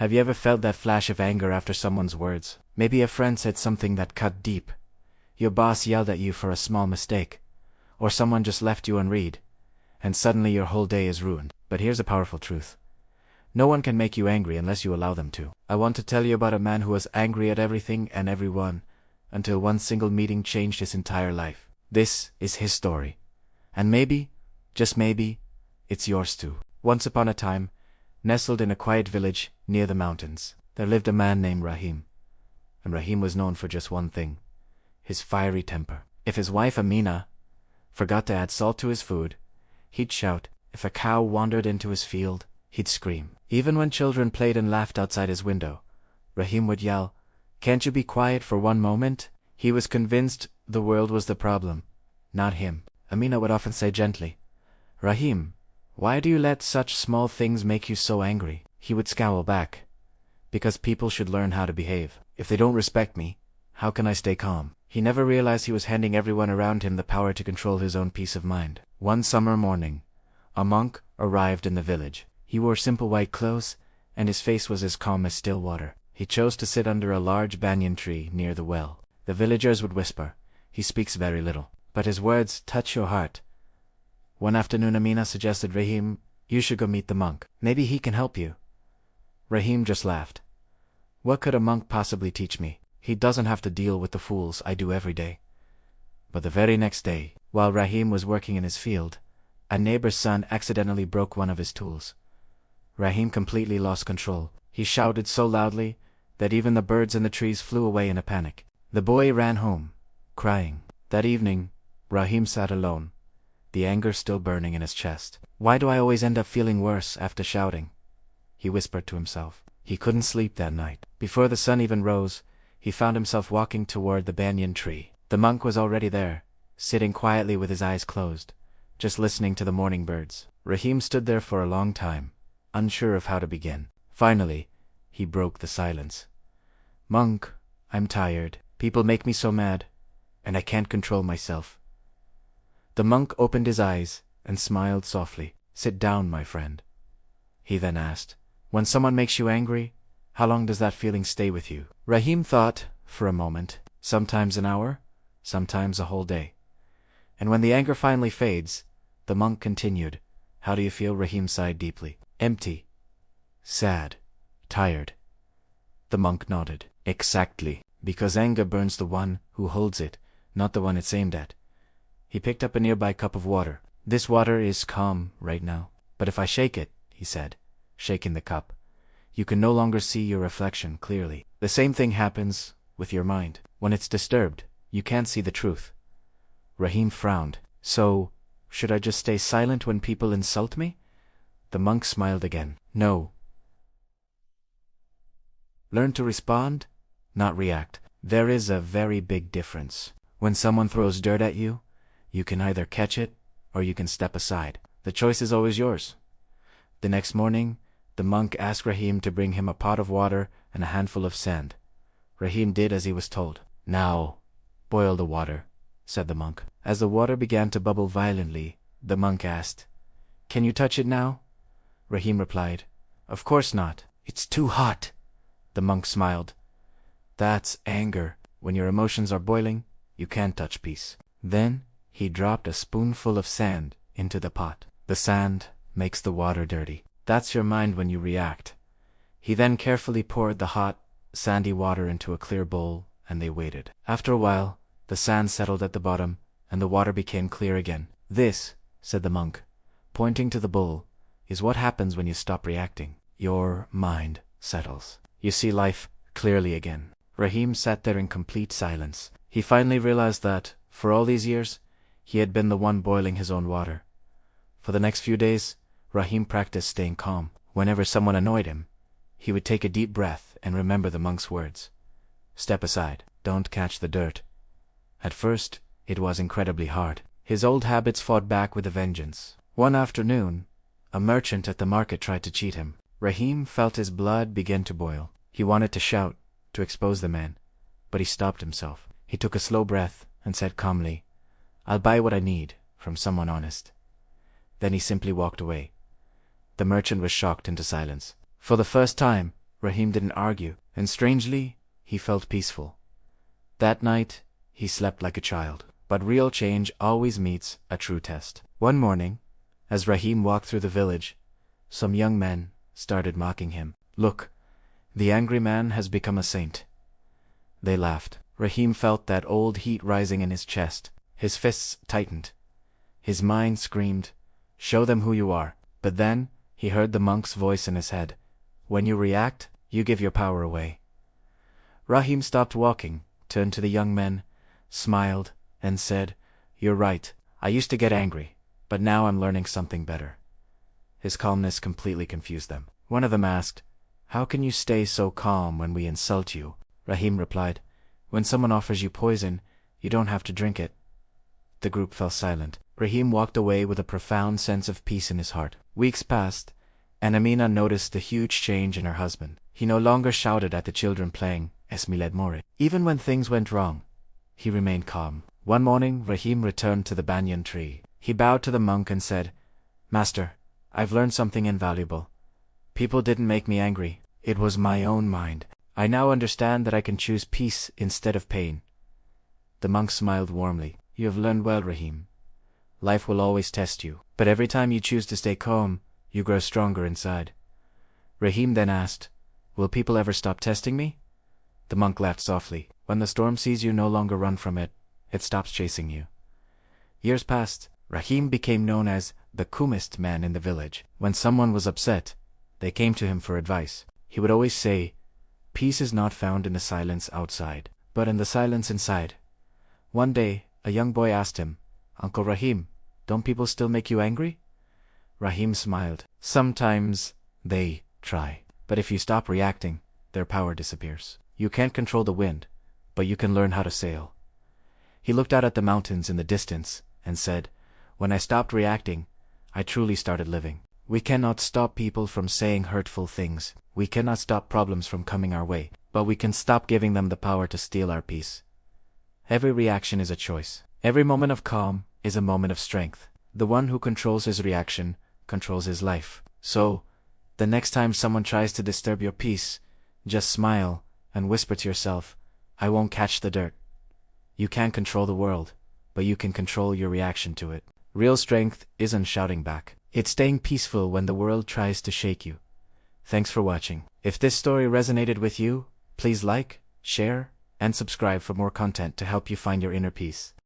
Have you ever felt that flash of anger after someone's words? Maybe a friend said something that cut deep. Your boss yelled at you for a small mistake. Or someone just left you unread. And suddenly your whole day is ruined. But here's a powerful truth. No one can make you angry unless you allow them to. I want to tell you about a man who was angry at everything and everyone, until one single meeting changed his entire life. This is his story. And maybe, just maybe, it's yours too. Once upon a time, nestled in a quiet village near the mountains, there lived a man named Rahim. And Rahim was known for just one thing: his fiery temper. If his wife Amina forgot to add salt to his food, he'd shout. If a cow wandered into his field, he'd scream. Even when children played and laughed outside his window, Rahim would yell, "Can't you be quiet for one moment?" He was convinced the world was the problem, not him. Amina would often say gently, "Rahim, why do you let such small things make you so angry?" He would scowl back, "Because people should learn how to behave. If they don't respect me, how can I stay calm?" He never realized he was handing everyone around him the power to control his own peace of mind. One summer morning, a monk arrived in the village. He wore simple white clothes, and his face was as calm as still water. He chose to sit under a large banyan tree near the well. The villagers would whisper, "He speaks very little, but his words touch your heart." One afternoon Amina suggested, "Rahim, you should go meet the monk. Maybe he can help you." Rahim just laughed. "What could a monk possibly teach me? He doesn't have to deal with the fools I do every day." But the very next day, while Rahim was working in his field, a neighbor's son accidentally broke one of his tools. Rahim completely lost control. He shouted so loudly that even the birds in the trees flew away in a panic. The boy ran home, crying. That evening, Rahim sat alone, the anger still burning in his chest. "Why do I always end up feeling worse after shouting?" he whispered to himself. He couldn't sleep that night. Before the sun even rose, he found himself walking toward the banyan tree. The monk was already there, sitting quietly with his eyes closed, just listening to the morning birds. Rahim stood there for a long time, unsure of how to begin. Finally, he broke the silence. "Monk, I'm tired. People make me so mad, and I can't control myself." The monk opened his eyes and smiled softly. "Sit down, my friend." He then asked, "When someone makes you angry, how long does that feeling stay with you?" Rahim thought for a moment. "Sometimes an hour, sometimes a whole day." And when the anger finally fades, the monk continued, "How do you feel?" Rahim sighed deeply. "Empty. Sad. Tired." The monk nodded. "Exactly. Because anger burns the one who holds it, not the one it's aimed at." He picked up a nearby cup of water. "This water is calm right now. But if I shake it," he said, shaking the cup, "you can no longer see your reflection clearly. The same thing happens with your mind. When it's disturbed, you can't see the truth." Rahim frowned. "So, should I just stay silent when people insult me?" The monk smiled again. "No. Learn to respond, not react. There is a very big difference. When someone throws dirt at you, you can either catch it, or you can step aside. The choice is always yours." The next morning, the monk asked Rahim to bring him a pot of water and a handful of sand. Rahim did as he was told. "Now, boil the water," said the monk. As the water began to bubble violently, the monk asked, "Can you touch it now?" Rahim replied, "Of course not. It's too hot." The monk smiled. "That's anger. When your emotions are boiling, you can't touch peace." Then he dropped a spoonful of sand into the pot. "The sand makes the water dirty. That's your mind when you react." He then carefully poured the hot, sandy water into a clear bowl, and they waited. After a while, the sand settled at the bottom, and the water became clear again. "This," said the monk, pointing to the bowl, "is what happens when you stop reacting. Your mind settles. You see life clearly again." Rahim sat there in complete silence. He finally realized that, for all these years, he had been the one boiling his own water. For the next few days, Rahim practiced staying calm. Whenever someone annoyed him, he would take a deep breath and remember the monk's words. "Step aside. Don't catch the dirt." At first, it was incredibly hard. His old habits fought back with a vengeance. One afternoon, a merchant at the market tried to cheat him. Rahim felt his blood begin to boil. He wanted to shout, to expose the man, but he stopped himself. He took a slow breath and said calmly, "I'll buy what I need from someone honest." Then he simply walked away. The merchant was shocked into silence. For the first time, Rahim didn't argue, and strangely, he felt peaceful. That night, he slept like a child. But real change always meets a true test. One morning, as Rahim walked through the village, some young men started mocking him. "Look, the angry man has become a saint." They laughed. Rahim felt that old heat rising in his chest. His fists tightened. His mind screamed, "Show them who you are." But then, he heard the monk's voice in his head. "When you react, you give your power away." Rahim stopped walking, turned to the young men, smiled, and said, "You're right. I used to get angry, but now I'm learning something better." His calmness completely confused them. One of them asked, "How can you stay so calm when we insult you?" Rahim replied, "When someone offers you poison, you don't have to drink it." The group fell silent. Rahim walked away with a profound sense of peace in his heart. Weeks passed, and Amina noticed a huge change in her husband. He no longer shouted at the children playing Esmiled More. Even when things went wrong, he remained calm. One morning, Rahim returned to the banyan tree. He bowed to the monk and said, "Master, I've learned something invaluable. People didn't make me angry. It was my own mind. I now understand that I can choose peace instead of pain." The monk smiled warmly. "You have learned well, Rahim. Life will always test you, but every time you choose to stay calm, you grow stronger inside." Rahim then asked, "Will people ever stop testing me?" The monk laughed softly. "When the storm sees you no longer run from it, it stops chasing you." Years passed. Rahim became known as the calmest man in the village. When someone was upset, they came to him for advice. He would always say, "Peace is not found in the silence outside, but in the silence inside." One day, a young boy asked him, "Uncle Rahim, don't people still make you angry?" Rahim smiled. "Sometimes they try, but if you stop reacting, their power disappears. You can't control the wind, but you can learn how to sail." He looked out at the mountains in the distance and said, "When I stopped reacting, I truly started living." We cannot stop people from saying hurtful things. We cannot stop problems from coming our way, but we can stop giving them the power to steal our peace. Every reaction is a choice. Every moment of calm is a moment of strength. The one who controls his reaction controls his life. So, the next time someone tries to disturb your peace, just smile and whisper to yourself, "I won't catch the dirt." You can't control the world, but you can control your reaction to it. Real strength isn't shouting back. It's staying peaceful when the world tries to shake you. Thanks for watching. If this story resonated with you, please like, share, and subscribe for more content to help you find your inner peace.